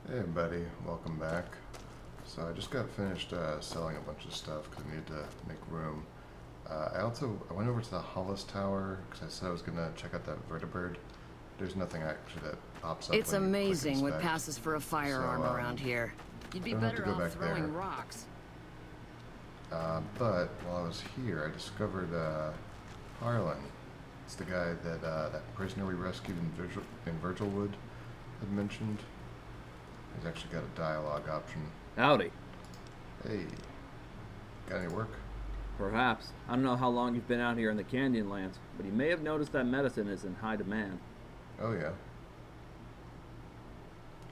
Hey buddy, welcome back. So I just got finished selling a bunch of stuff because I needed to make room. I went over to the Hollis Tower because I said I was going to check out that vertibird. There's nothing actually that pops up It's when you click amazing what inspect. passes for a firearm around here. You'd be don't have to better go off back throwing there. rocks. But while I was here, I discovered Harlan. It's the guy that prisoner we rescued in Virgilwood had mentioned. He's actually got a dialogue option. Howdy. Hey, got any work? Perhaps. I don't know how long you've been out here in the Canyonlands, but you may have noticed that medicine is in high demand. Oh yeah.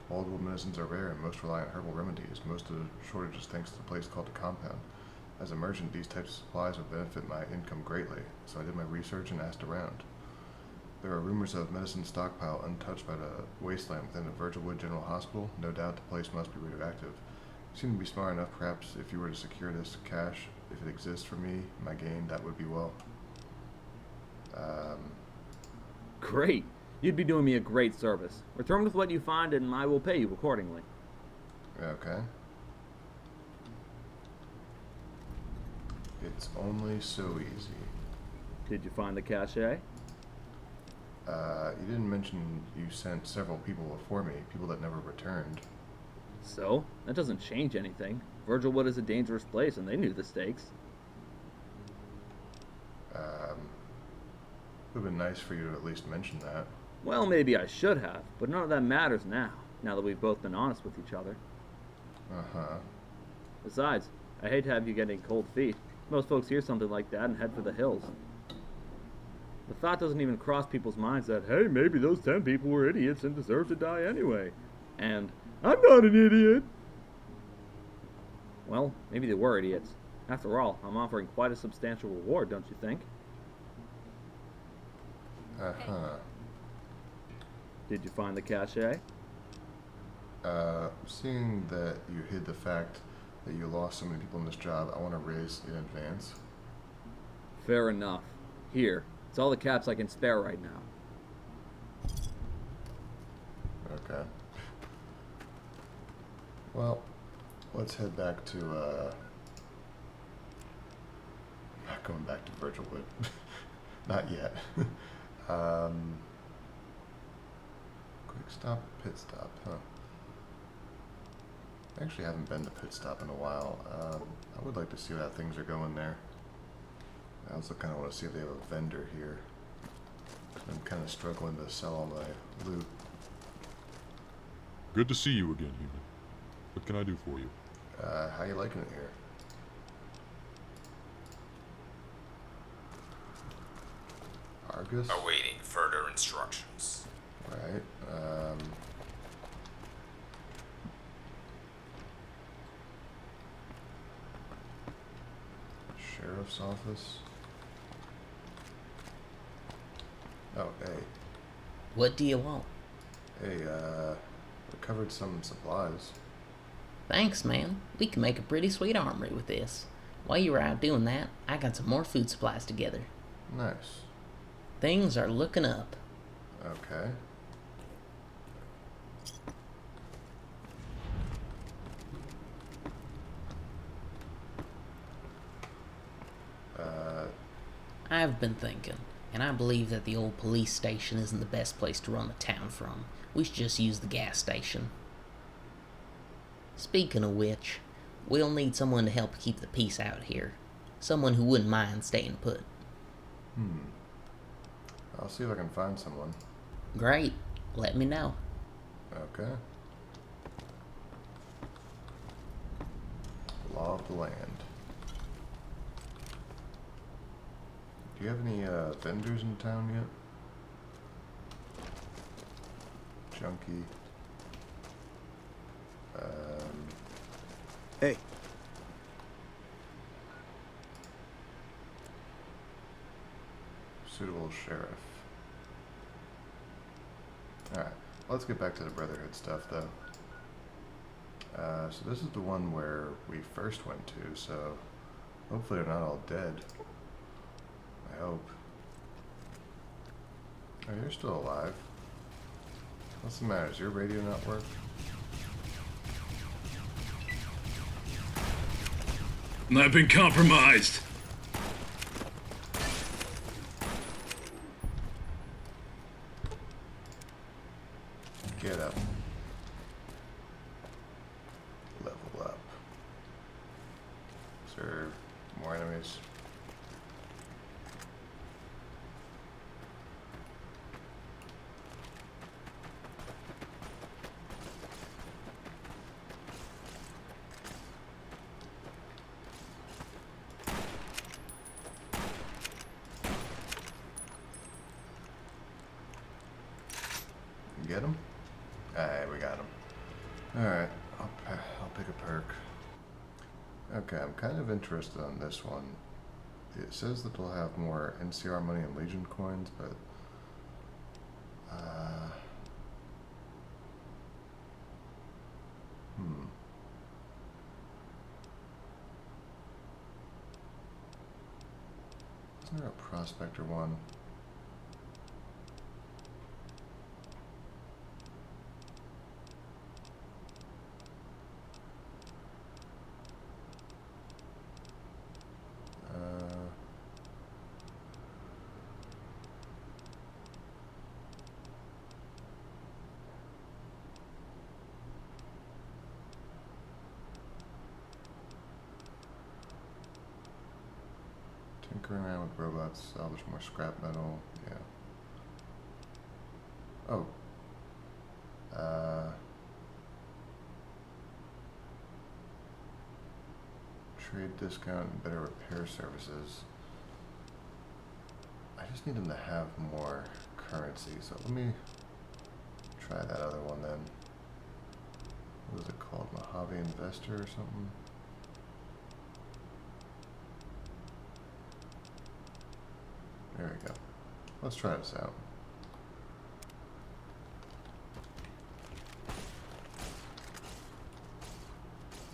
Old medicines are rare and most rely on herbal remedies. Most of the shortage is thanks to a place called the Compound. As a merchant, these types of supplies would benefit my income greatly, so I did my research and asked around. There are rumors of medicine stockpile untouched by the wasteland within the Virgilwood General Hospital. No doubt the place must be radioactive. You seem to be smart enough, perhaps, if you were to secure this cash, if it exists for me, my gain, that would be well. Great. You'd be doing me a great service. Return with what you find and I will pay you accordingly. Okay. It's only so easy. Did you find the cachet? You didn't mention you sent several people before me, people that never returned. So, that doesn't change anything. Virgilwood is a dangerous place and they knew the stakes. It would have been nice for you to at least mention that. Well, maybe I should have, but none of that matters now that we've both been honest with each other. Uh-huh. Besides, I hate to have you getting cold feet. Most folks hear something like that and head for the hills. The thought doesn't even cross people's minds that, hey, maybe those 10 people were idiots and deserve to die anyway. And, I'm not an idiot! Well, maybe they were idiots. After all, I'm offering quite a substantial reward, don't you think? Uh-huh. Did you find the cachet? Seeing that you hid the fact that you lost so many people in this job, I want to raise in advance. Fair enough. Here, it's all the caps I can spare right now. Okay. Well, let's head back to, not going back to Virgilwood. Not yet. Quick stop, pit stop, huh? I actually haven't been to pit stop in a while. I would like to see how things are going there. I also kind of want to see if they have a vendor here. I'm kind of struggling to sell all my loot. Good to see you again, human. What can I do for you? How you liking it here? Argus? Awaiting further instructions. Right. Sheriff's office. Oh, hey. What do you want? Hey, recovered some supplies. Thanks, man. We can make a pretty sweet armory with this. While you were out doing that, I got some more food supplies together. Nice. Things are looking up. Okay. I've been thinking, and I believe that the old police station isn't the best place to run the town from. We should just use the gas station. Speaking of which, we'll need someone to help keep the peace out here. Someone who wouldn't mind staying put. I'll see if I can find someone. Great. Let me know. Okay. Law of the land. Do you have any vendors in town yet? Junkie. Hey, Suitable sheriff. Alright, let's get back to the Brotherhood stuff though. So this is the one where we first went to, so hopefully they're not all dead. I hope. Oh, you're still alive. What's the matter? Does your radio not work? I've been compromised. Get up. Level up. Serve. More enemies. Get him? Alright, we got him. Alright, I'll pick a perk. Okay, I'm kind of interested on this one. It says that it'll have more NCR money and Legion coins, but Isn't there a prospector one? Tinkering around with robots, salvage more scrap metal, yeah. Oh. Trade discount and better repair services. I just need them to have more currency, so let me try that other one then. What is it called? Mojave Investor or something? There we go. Let's try this out.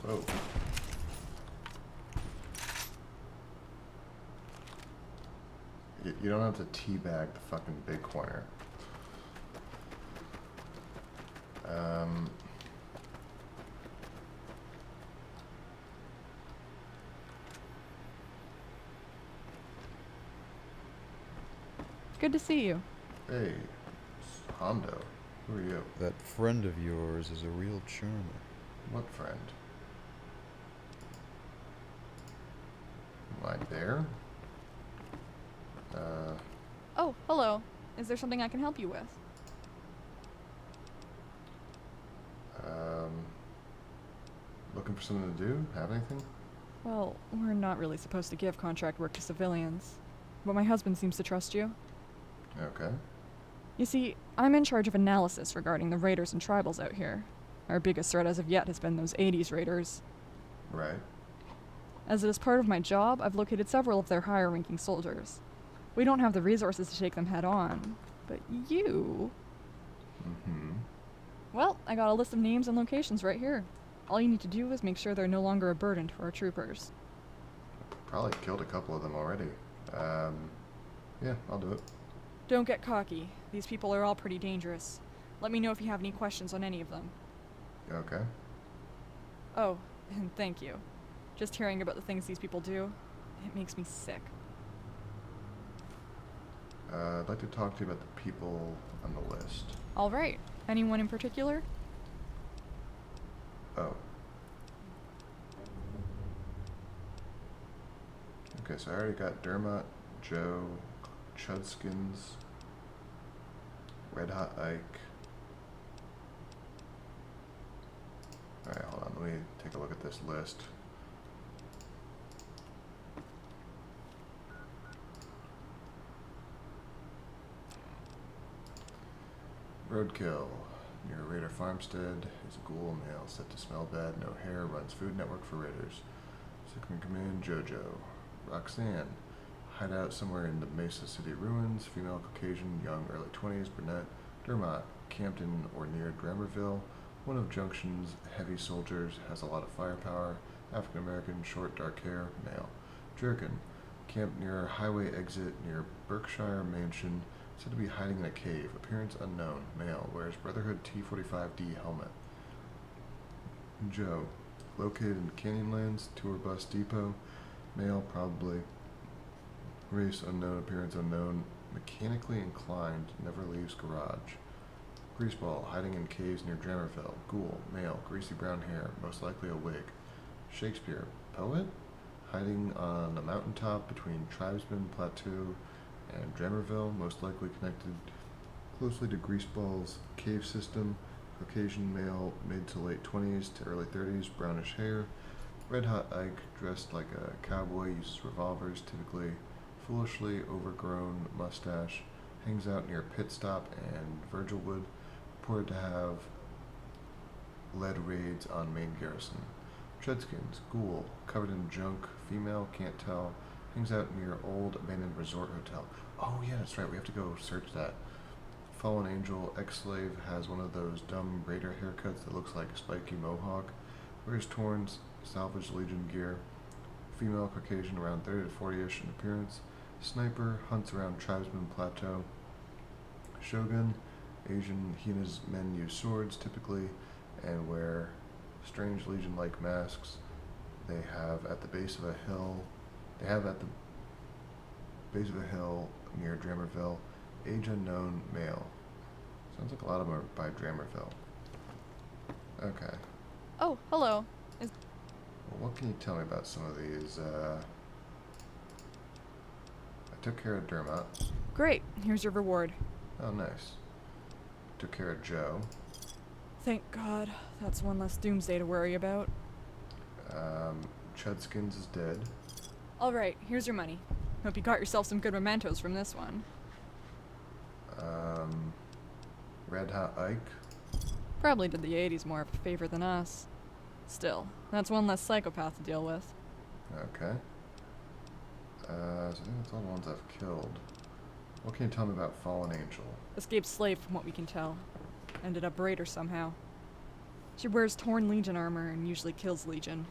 Whoa. You don't have to teabag the fucking big corner. Good to see you. Hey, Hondo. Who are you? That friend of yours is a real charmer. What friend? My bear? Oh, hello. Is there something I can help you with? Looking for something to do? Have anything? Well, we're not really supposed to give contract work to civilians, but my husband seems to trust you. Okay. You see, I'm in charge of analysis regarding the raiders and tribals out here. Our biggest threat as of yet has been those 80s raiders. Right. As it is part of my job, I've located several of their higher-ranking soldiers. We don't have the resources to take them head-on, but you... Mm-hmm. Well, I got a list of names and locations right here. All you need to do is make sure they're no longer a burden to our troopers. Probably killed a couple of them already. Yeah, I'll do it. Don't get cocky. These people are all pretty dangerous. Let me know if you have any questions on any of them. Okay. Oh, and thank you. Just hearing about the things these people do, it makes me sick. I'd like to talk to you about the people on the list. All right. Anyone in particular? Oh. Okay, so I already got Dermot, Joe, Chudskins, Red Hot Ike. Alright, hold on, let me take a look at this list. Roadkill. Near Raider Farmstead is a ghoul male said to smell bad, no hair, runs Food Network for Raiders. Second Command Jojo. Roxanne. Hideout somewhere in the Mesa City ruins. Female Caucasian, young, early 20s, brunette. Dermot. Camped in or near Grammerville. One of Junction's heavy soldiers. Has a lot of firepower. African American, short, dark hair, male. Jerkin. Camped near highway exit near Berkshire Mansion. Said to be hiding in a cave. Appearance unknown. Male. Wears Brotherhood T-45D helmet. Joe. located in Canyonlands, tour bus depot. Male, probably. Race unknown, appearance unknown. Mechanically inclined, never leaves garage. Greaseball, hiding in caves near Drammerville. Ghoul, male, greasy brown hair, most likely a wig. Shakespeare, poet? Hiding on a mountaintop between Tribesman Plateau and Drammerville, most likely connected closely to Greaseball's cave system. Caucasian male, mid to late 20s to early 30s, brownish hair. Red Hot Ike, dressed like a cowboy, uses revolvers, typically foolishly overgrown mustache, hangs out near Pit Stop and Virgilwood, reported to have led raids on main garrison. Treadskins, ghoul, covered in junk, female, can't tell, hangs out near old abandoned resort hotel. Oh yeah, that's right, we have to go search that. Fallen Angel, ex-slave, has one of those dumb raider haircuts that looks like a spiky mohawk, wears torn, salvaged Legion gear. Female, Caucasian, around 30 to 40-ish in appearance. Sniper, hunts around Tribesman Plateau. Shogun, Asian hyenas men use swords typically and wear strange Legion-like masks. They have at the base of a hill near Drammerville. Age unknown, male. Sounds like a lot of them are by Drammerville. Okay. Oh, hello. Well, what can you tell me about some of these? I took care of Dermot. Great. Here's your reward. Oh, nice. Took care of Joe. Thank God. That's one less doomsday to worry about. Chudskins is dead. Alright, here's your money. Hope you got yourself some good mementos from this one. Red Hot Ike. Probably did the 80s more of a favor than us. Still, that's one less psychopath to deal with. Okay. So I think that's all the ones I've killed. What can you tell me about Fallen Angel? Escaped slave from what we can tell. Ended up raider somehow. She wears torn Legion armor and usually kills Legion.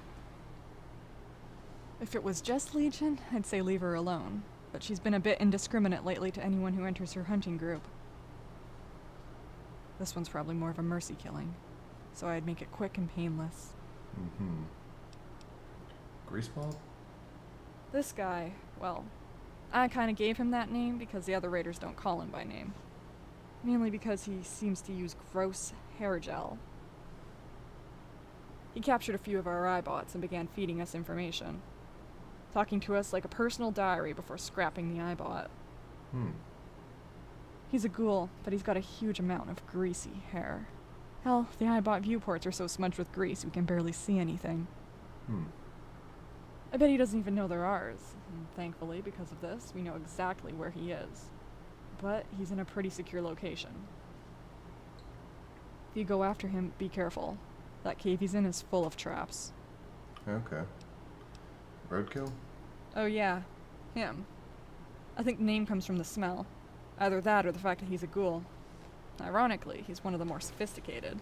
If it was just Legion, I'd say leave her alone. But she's been a bit indiscriminate lately to anyone who enters her hunting group. This one's probably more of a mercy killing, so I'd make it quick and painless. Mm-hmm. Greaseball? This guy, well, I kinda gave him that name because the other raiders don't call him by name. Mainly because he seems to use gross hair gel. He captured a few of our iBots and began feeding us information. Talking to us like a personal diary before scrapping the iBot. He's a ghoul, but he's got a huge amount of greasy hair. Hell, the iBot viewports are so smudged with grease we can barely see anything. I bet he doesn't even know they're ours. And thankfully, because of this, we know exactly where he is. But he's in a pretty secure location. If you go after him, be careful. That cave he's in is full of traps. Okay. Roadkill? Oh yeah, him. I think the name comes from the smell. Either that or the fact that he's a ghoul. Ironically, he's one of the more sophisticated.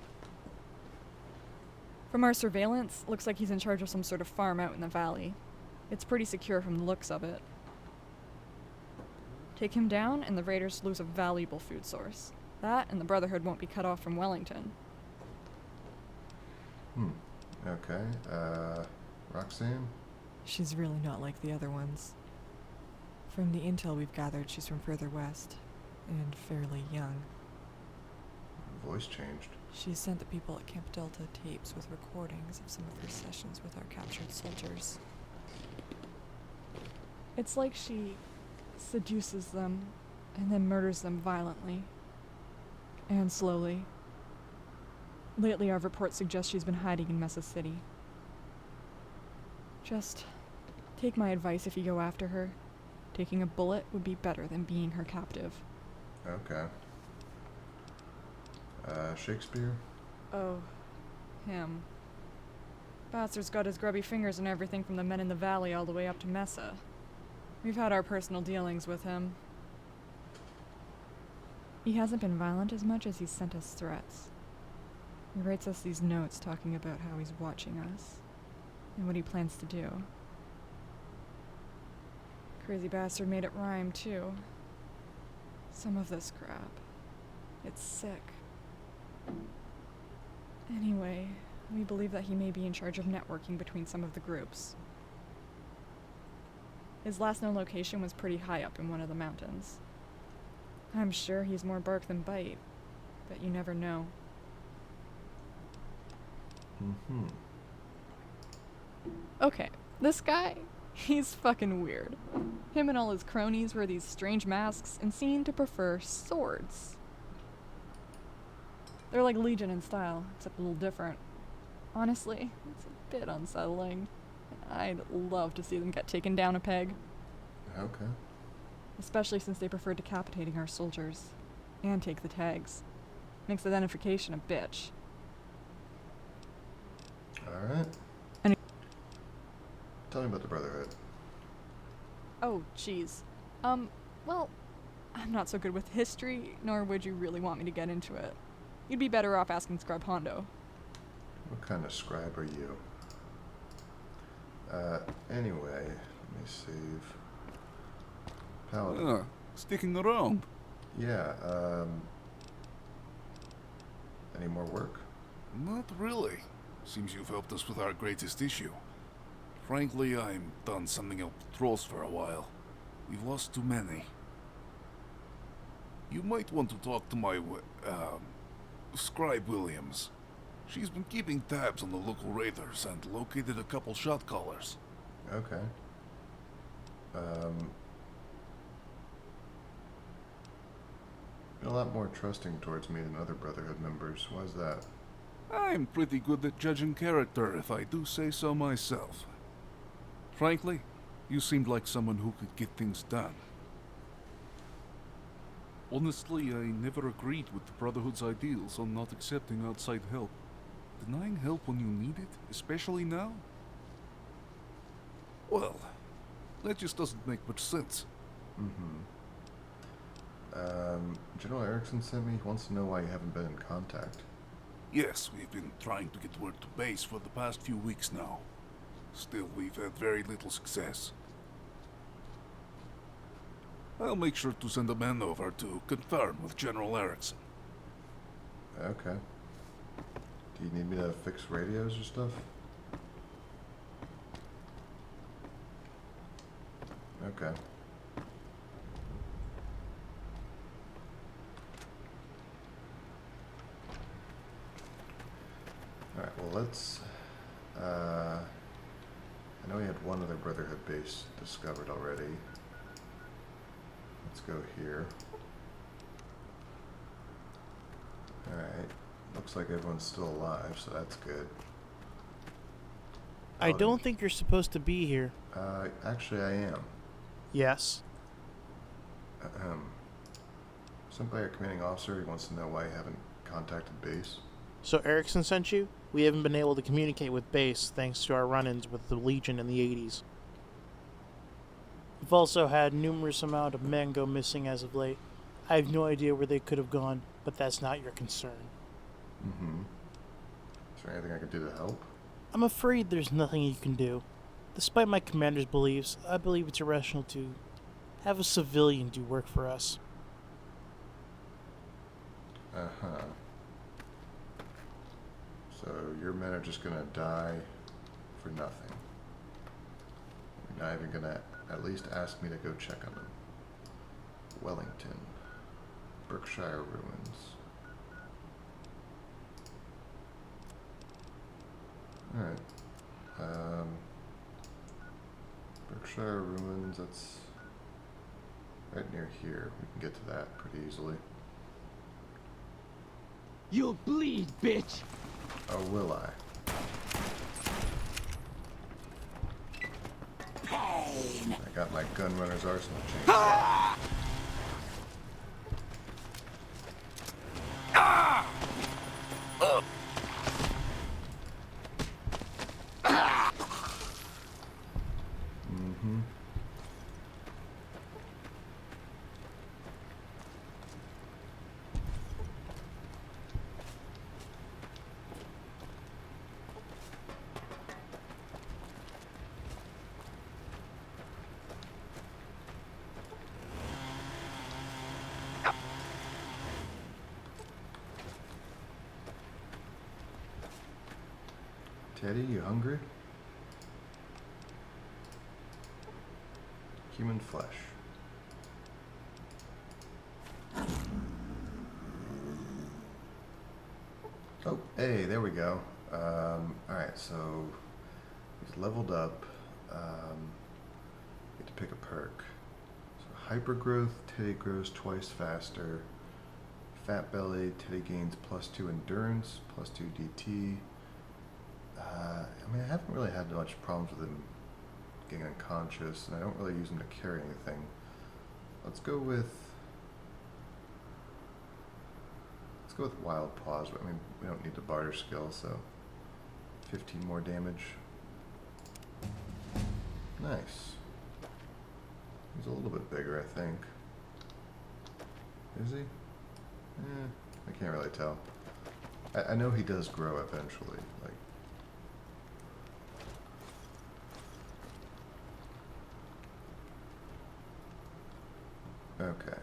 From our surveillance, looks like he's in charge of some sort of farm out in the valley. It's pretty secure from the looks of it. Take him down, and the raiders lose a valuable food source. That, and the Brotherhood won't be cut off from Wellington. Okay. Roxanne? She's really not like the other ones. From the intel we've gathered, she's from further west, and fairly young. Voice changed. She sent the people at Camp Delta tapes with recordings of some of her sessions with our captured soldiers. It's like she seduces them, and then murders them violently. And slowly. Lately, our reports suggest she's been hiding in Mesa City. Just take my advice if you go after her. Taking a bullet would be better than being her captive. Okay. Shakespeare? Oh, him. Bastard's got his grubby fingers in everything from the men in the valley all the way up to Mesa. We've had our personal dealings with him. He hasn't been violent as much as he's sent us threats. He writes us these notes talking about how he's watching us, and what he plans to do. Crazy bastard made it rhyme, too. Some of this crap. It's sick. Anyway, We believe that he may be in charge of networking between some of the groups. His last known location was pretty high up in one of the mountains. I'm sure he's more bark than bite, but you never know. Mm-hmm. Okay, this guy, he's fucking weird. Him and all his cronies wear these strange masks and seem to prefer swords. They're like Legion in style, except a little different. Honestly, it's a bit unsettling. I'd love to see them get taken down a peg. Okay. Especially since they prefer decapitating our soldiers. And take the tags. Makes identification a bitch. Alright. Any- Tell me about the Brotherhood. Oh, jeez. Well, I'm not so good with history, nor would you really want me to get into it. You'd be better off asking Scrub Hondo. What kind of scribe are you? Anyway, let me save. Paladin. Sticking around. Yeah, any more work? Not really. Seems you've helped us with our greatest issue. Frankly, I'm done sending out patrols for a while. We've lost too many. You might want to talk to my, Scribe Williams. She's been keeping tabs on the local raiders and located a couple shot callers. Okay. You're a lot more trusting towards me than other Brotherhood members. Why's that? I'm pretty good at judging character, if I do say so myself. Frankly, you seemed like someone who could get things done. Honestly, I never agreed with the Brotherhood's ideals on not accepting outside help. Denying help when you need it, especially now? Well, that just doesn't make much sense. Mm-hmm. General Erickson sent me. He wants to know why you haven't been in contact. Yes, we've been trying to get word to base for the past few weeks now. Still, we've had very little success. I'll make sure to send a man over to confirm with General Erickson. Okay. Do you need me to fix radios or stuff? Okay. Alright, well let's, I know we had one other Brotherhood base discovered already. Let's go here. Alright, looks like everyone's still alive, so that's good. I don't think you're supposed to be here. Actually I am. Yes. Simply our commanding officer, he wants to know why you haven't contacted base. So Erickson sent you? We haven't been able to communicate with base thanks to our run-ins with the Legion in the 80s. We've also had numerous amount of men go missing as of late. I have no idea where they could have gone, but that's not your concern. Mm-hmm. Is there anything I can do to help? I'm afraid there's nothing you can do. Despite my commander's beliefs, I believe it's irrational to have a civilian do work for us. Uh-huh. So your men are just gonna die for nothing. You're not even gonna at least ask me to go check on them. Wellington. Berkshire ruins. Alright. Berkshire ruins, that's right near here. We can get to that pretty easily. You'll bleed, bitch! Oh, will I? Pain! I got my gunrunner's arsenal chainsaw. Mm-hmm. Teddy, you hungry? Human flesh. Oh, hey, there we go. Alright, so he's leveled up. Get to pick a perk. So hypergrowth, Teddy grows twice faster. Fat belly, Teddy gains +2 endurance, +2 DT. I mean, I haven't really had much problems with him getting unconscious, and I don't really use him to carry anything. Let's go with Wild Paws. I mean, we don't need the barter skill, so 15 more damage. Nice. He's a little bit bigger, I think. Is he? I can't really tell. I know he does grow eventually. Like, okay.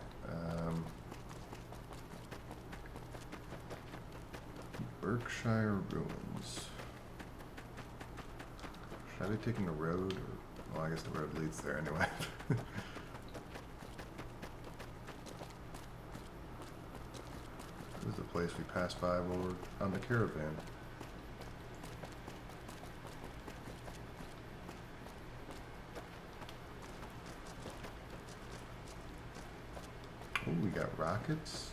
Berkshire Ruins. Should I be taking the road? Or, well, I guess the road leads there anyway. This is the place we passed by while we're on the caravan. Oh, we got rockets.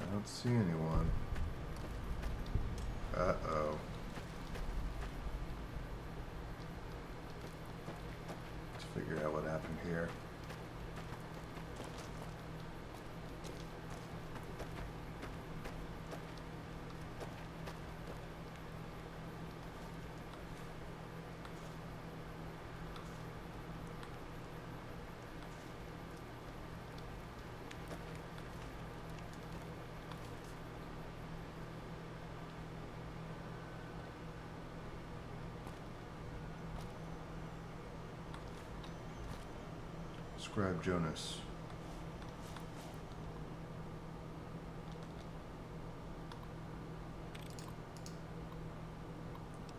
I don't see anyone. Uh-oh. Let's figure out what happened here. Scribe Jonas.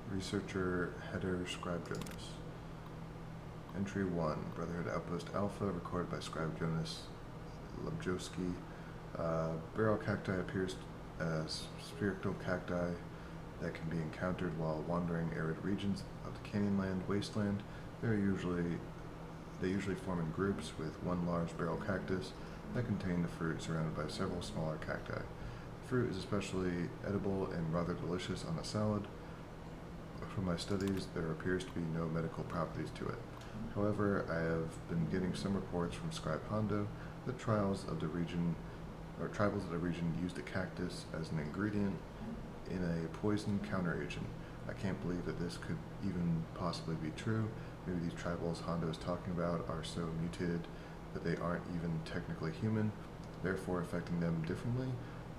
Researcher Header Scribe Jonas. Entry 1, Brotherhood Outpost Alpha, recorded by Scribe Jonas Lubjowski. Barrel cacti appears as spherical cacti that can be encountered while wandering arid regions of the Canyonland wasteland. They usually form in groups with one large barrel cactus that contain the fruit surrounded by several smaller cacti. The fruit is especially edible and rather delicious on a salad. From my studies, there appears to be no medical properties to it. However, I have been getting some reports from Scribe Hondo that tribals of the region use the cactus as an ingredient in a poison counteragent. I can't believe that this could even possibly be true. Maybe these tribals Hondo is talking about are so mutated that they aren't even technically human, therefore affecting them differently.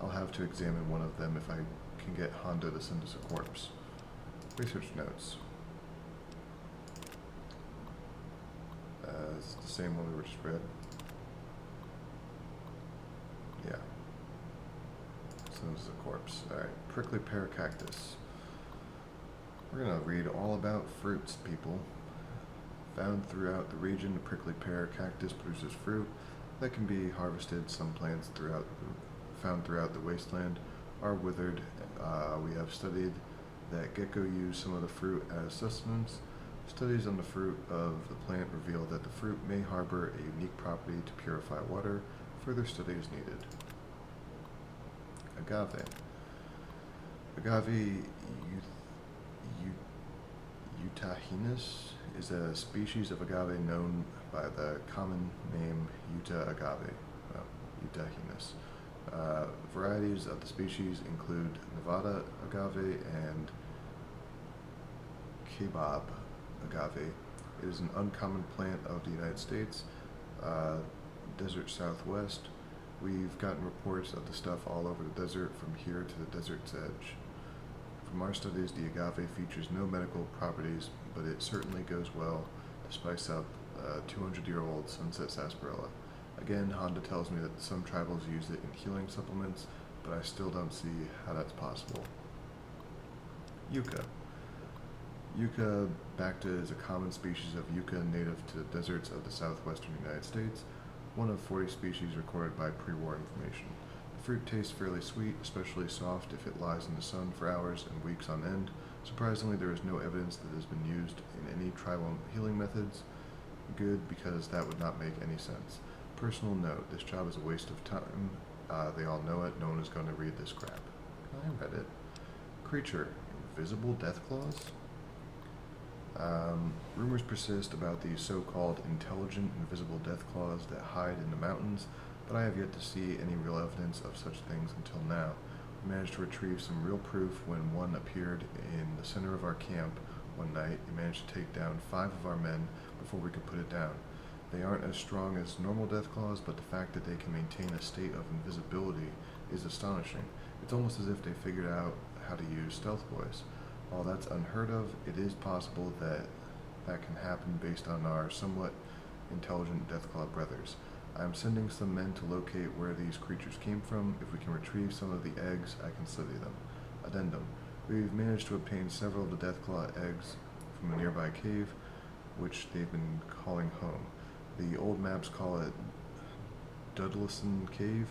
I'll have to examine one of them if I can get Hondo to send us a corpse. Research notes. It's the same one we were just read. Yeah. Send us a corpse. Alright. Prickly pear cactus. We're gonna read all about fruits, people. Found throughout the region, the prickly pear cactus produces fruit that can be harvested. Some plants found throughout the wasteland are withered. We have studied that gecko use some of the fruit as sustenance. Studies on the fruit of the plant reveal that the fruit may harbor a unique property to purify water. Further study is needed. Agave. Agave utahinus is a species of agave known by the common name Uta agave, utahinus. Varieties of the species include Nevada agave and kebab agave. It is an uncommon plant of the United States. desert southwest. We've gotten reports of the stuff all over the desert from here to the desert's edge. From our studies, the agave features no medical properties, but it certainly goes well to spice up a 200-year-old sunset sarsaparilla. Again, Honda tells me that some tribals use it in healing supplements, but I still don't see how that's possible. Yucca. Yucca bacta is a common species of yucca native to the deserts of the southwestern United States, one of 40 species recorded by pre-war information. The fruit tastes fairly sweet, especially soft if it lies in the sun for hours and weeks on end. Surprisingly, there is no evidence that it has been used in any tribal healing methods. Good, because that would not make any sense. Personal note, this job is a waste of time. They all know it. No one is going to read this crap. I read it. Creature. Invisible death claws? Rumors persist about these so-called intelligent invisible death claws that hide in the mountains, but I have yet to see any real evidence of such things until now. We managed to retrieve some real proof when one appeared in the center of our camp one night. It managed to take down 5 of our men before we could put it down. They aren't as strong as normal death claws, but the fact that they can maintain a state of invisibility is astonishing. It's almost as if they figured out how to use stealth boys. While that's unheard of, it is possible that that can happen based on our somewhat intelligent Deathclaw brothers. I am sending some men to locate where these creatures came from. If we can retrieve some of the eggs, I can study them. Addendum. We've managed to obtain several of the Deathclaw eggs from a nearby cave, which they've been calling home. The old maps call it Dudlison Cave.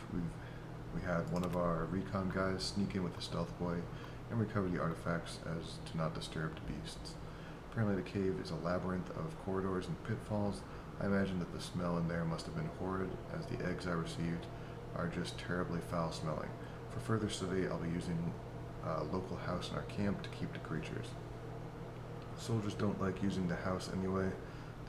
We had one of our recon guys sneak in with a stealth boy and recover the artifacts as to not disturb the beasts. Apparently the cave is a labyrinth of corridors and pitfalls. I imagine that the smell in there must have been horrid, as the eggs I received are just terribly foul smelling. For further study, I'll be using a local house in our camp to keep the creatures. Soldiers don't like using the house anyway.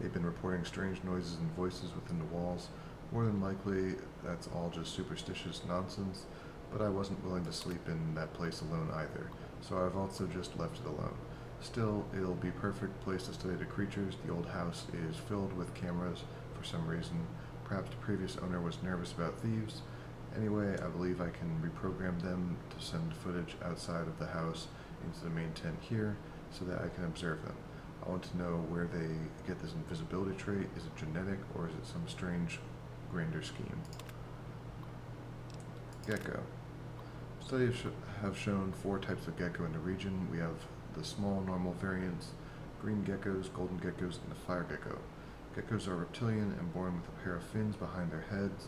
They've been reporting strange noises and voices within the walls. More than likely, that's all just superstitious nonsense, but I wasn't willing to sleep in that place alone either, so I've also just left it alone. Still, it'll be a perfect place to study the creatures. The old house is filled with cameras for some reason. Perhaps the previous owner was nervous about thieves. Anyway, I believe I can reprogram them to send footage outside of the house into the main tent here so that I can observe them. I want to know where they get this invisibility trait. Is it genetic or is it some strange grander scheme? Gecko. Studies have shown 4 types of gecko in the region. We have the small normal variants, green geckos, golden geckos, and the fire gecko. Geckos are reptilian and born with a pair of fins behind their heads.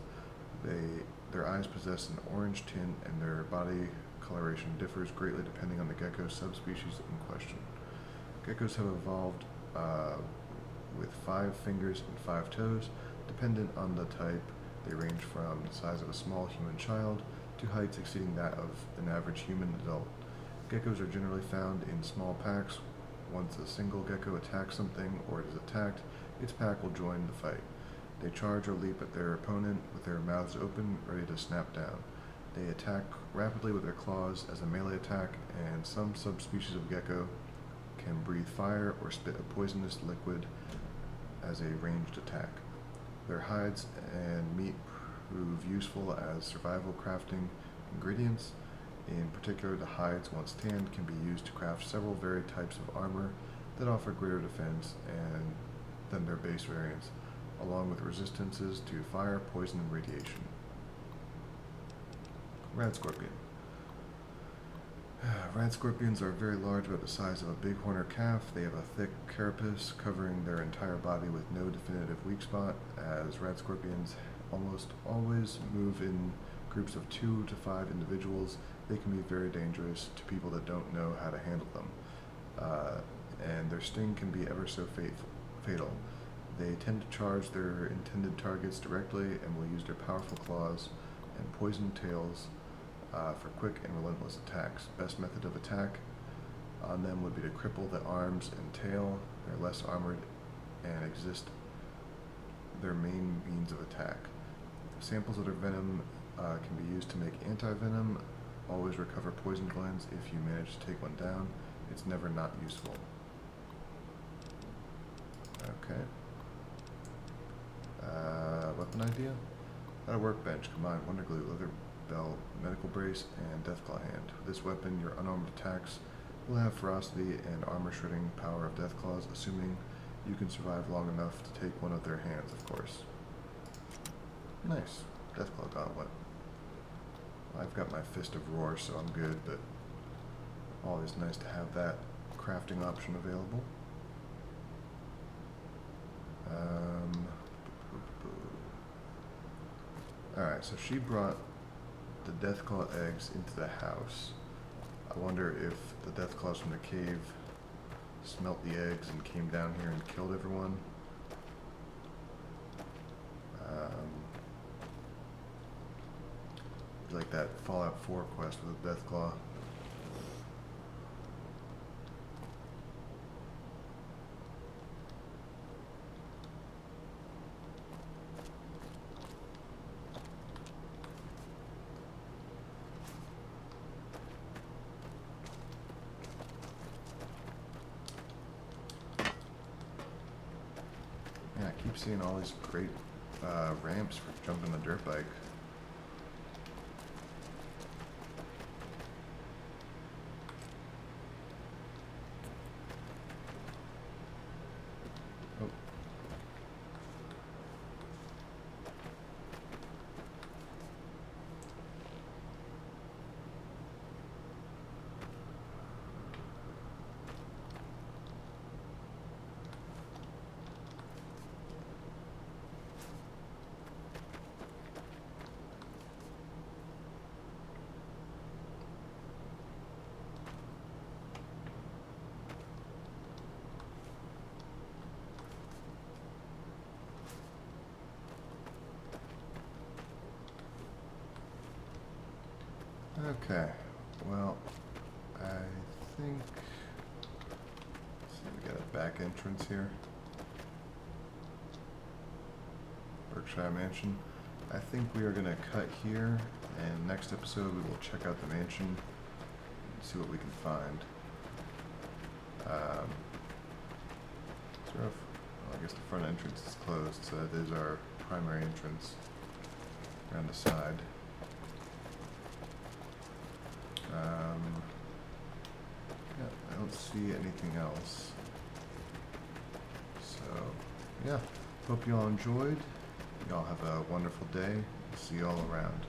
Their eyes possess an orange tint, and their body coloration differs greatly depending on the gecko subspecies in question. Geckos have evolved with 5 fingers and 5 toes. Dependent on the type, they range from the size of a small human child to heights exceeding that of an average human adult. Geckos are generally found in small packs. Once a single gecko attacks something or it is attacked, its pack will join the fight. They charge or leap at their opponent with their mouths open, ready to snap down. They attack rapidly with their claws as a melee attack, and some subspecies of gecko can breathe fire or spit a poisonous liquid as a ranged attack. Their hides and meat prove useful as survival crafting ingredients. In particular, the hides, once tanned, can be used to craft several varied types of armor that offer greater defense than their base variants, along with resistances to fire, poison, and radiation. Rat scorpion. Rat scorpions are very large, about the size of a bighorn or calf. They have a thick carapace covering their entire body with no definitive weak spot. As rat scorpions almost always move in groups of 2 to 5 individuals, they can be very dangerous to people that don't know how to handle them. And their sting can be ever so fatal. They tend to charge their intended targets directly and will use their powerful claws and poisoned tails for quick and relentless attacks. Best method of attack on them would be to cripple the arms and tail. They're less armored and exist their main means of attack. Samples of their venom can be used to make anti-venom. Always recover poison glands if you manage to take one down. It's never not useful. Okay. Weapon idea? At a workbench, combine wonder glue, leather belt, medical brace, and deathclaw hand. With this weapon, your unarmed attacks will have ferocity and armor shredding power of deathclaws, assuming you can survive long enough to take one of their hands, of course. Nice. Deathclaw gauntlet. I've got my Fist of Roar, so I'm good, but always nice to have that crafting option available. Alright, so she brought the Deathclaw eggs into the house. I wonder if the Deathclaws from the cave smelt the eggs and came down here and killed everyone. Like that Fallout 4 quest with the Deathclaw. Yeah, I keep seeing all these great ramps for jumping the dirt bike. Oh. Okay, well, I think, let's see, we got a back entrance here. Berkshire Mansion. I think we are going to cut here, and next episode we will check out the mansion and see what we can find. Well, I guess the front entrance is closed, so that is our primary entrance around the side. Yeah, I don't see anything else. So, yeah, hope you all enjoyed. Y'all have a wonderful day. See you all around.